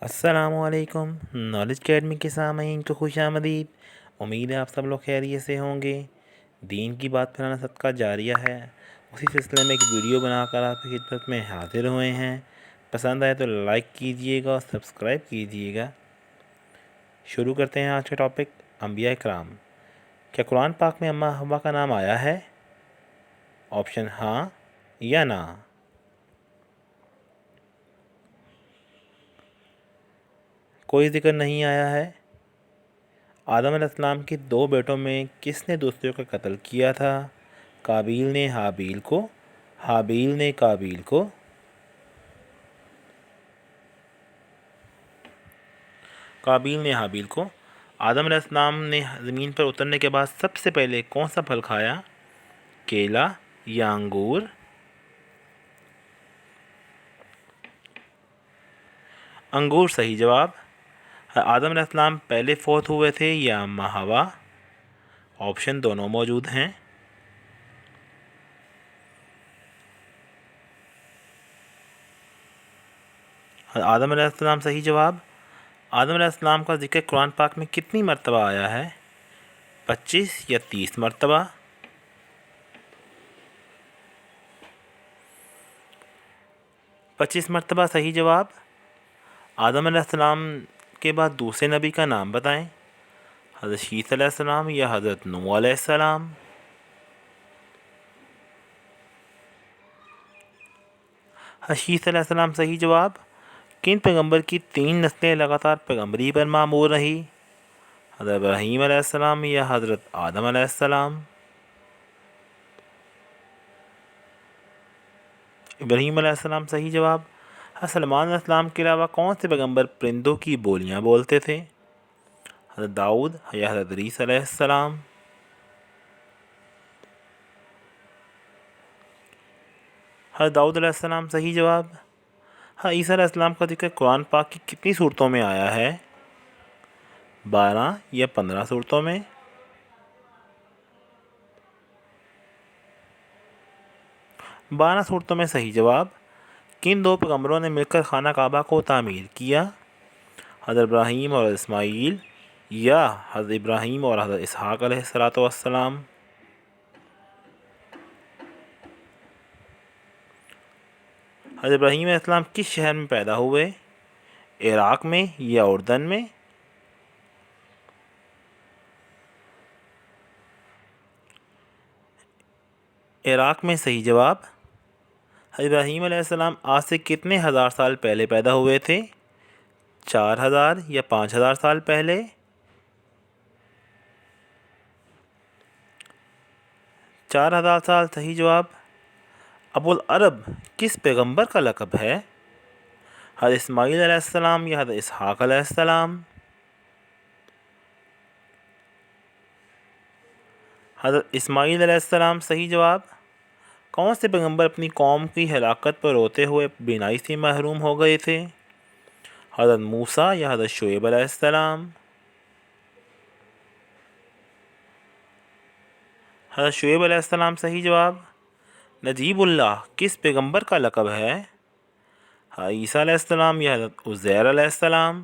السلام علیکم knowledge academy کے سامعین کو خوش آمدید۔ امید ہے آپ سب لوگ خیریت سے ہوں گے۔ دین کی بات پھیلانا صدقہ جاریہ ہے، اسی سلسلے میں ایک ویڈیو بنا کر آپ کی خدمت میں حاضر ہوئے ہیں۔ پسند آئے تو لائک کیجئے گا اور سبسکرائب کیجئے گا۔ شروع کرتے ہیں آج کا ٹاپک، انبیاء کرام۔ کیا قرآن پاک میں اماں حوا کا نام آیا ہے؟ آپشن ہاں یا نہ۔ کوئی ذکر نہیں آیا ہے۔ آدم علیہ السلام کے 2 بیٹوں میں کس نے دوسرے کا قتل کیا تھا؟ قابیل نے حابیل کو، حابیل نے قابیل کو۔ قابیل نے حابیل کو۔ آدم علیہ السلام نے زمین پر اترنے کے بعد سب سے پہلے کون سا پھل کھایا؟ کیلا یا انگور؟ انگور صحیح جواب۔ آدم علیہ السلام پہلے فوت ہوئے تھے یا اماں حوا؟ آپشن دونوں موجود ہیں۔ آدم علیہ السلام صحیح جواب۔ آدم علیہ السلام کا ذکر قرآن پاک میں کتنی مرتبہ آیا ہے؟ 25 یا 30 مرتبہ؟ 25 مرتبہ صحیح جواب۔ آدم علیہ السلام کے بعد دوسرے نبی کا نام بتائیں۔ حضرت شیث علیہ السلام یا حضرت نوح علیہ السلام؟ حضرت شیث علیہ السلام صحیح جواب۔ کن پیغمبر کی 3 نسلیں لگاتار پیغمبری پر معمور رہی؟ حضرت ابراہیم علیہ السلام یا حضرت آدم علیہ السلام؟ ابراہیم علیہ السلام صحیح جواب۔ حضرت سلیمان علیہ السلام کے علاوہ کون سے پیغمبر پرندوں کی بولیاں بولتے تھے؟ حضرت داؤد یا حضرت ادریس علیہ السلام؟ حضرت داؤد علیہ السلام صحیح جواب۔ حضرت عیسیٰ علیہ السلام کا ذکر قرآن پاک کی کتنی صورتوں میں آیا ہے؟ 12 یا 15 صورتوں میں؟ 12 صورتوں میں صحیح جواب۔ کن 2 پیغمبروں نے مل کر خانہ کعبہ کو تعمیر کیا؟ حضرت ابراہیم اور اسماعیل یا حضرت ابراہیم اور حضرت اسحاق علیہ السلام؟ حضرت ابراہیم علیہ السلام کس شہر میں پیدا ہوئے؟ عراق میں یا اردن میں؟ عراق میں صحیح جواب۔ حضرت ابراہیم علیہ السلام آج سے کتنے ہزار سال پہلے پیدا ہوئے تھے؟ 4000 یا 5000 سال پہلے؟ 4000 سال صحیح جواب۔ ابو العرب کس پیغمبر کا لقب ہے؟ حضرت اسماعیل علیہ السلام یا حضرت اسحاق علیہ السلام؟ حضرت اسماعیل علیہ السلام صحیح جواب۔ کون سے پیغمبر اپنی قوم کی ہلاکت پر روتے ہوئے بینائی سے محروم ہو گئے تھے؟ حضرت موسیٰ یا حضرت شعیب علیہ السلام؟ حضرت شعیب علیہ السلام صحیح جواب۔ نجیب اللہ کس پیغمبر کا لقب ہے؟ حضرت عیسیٰ علیہ السلام یا حضرت عزیر علیہ السلام؟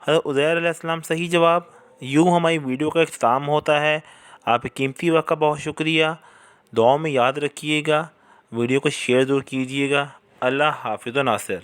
حضرت عزیر علیہ السلام صحیح جواب۔ یوں ہماری ویڈیو کا اختتام ہوتا ہے۔ آپ کے قیمتی وقت کا بہت شکریہ۔ دعاؤں میں یاد رکھیے گا، ویڈیو کو شیئر ضرور کیجیے گا۔ اللہ حافظ و ناصر۔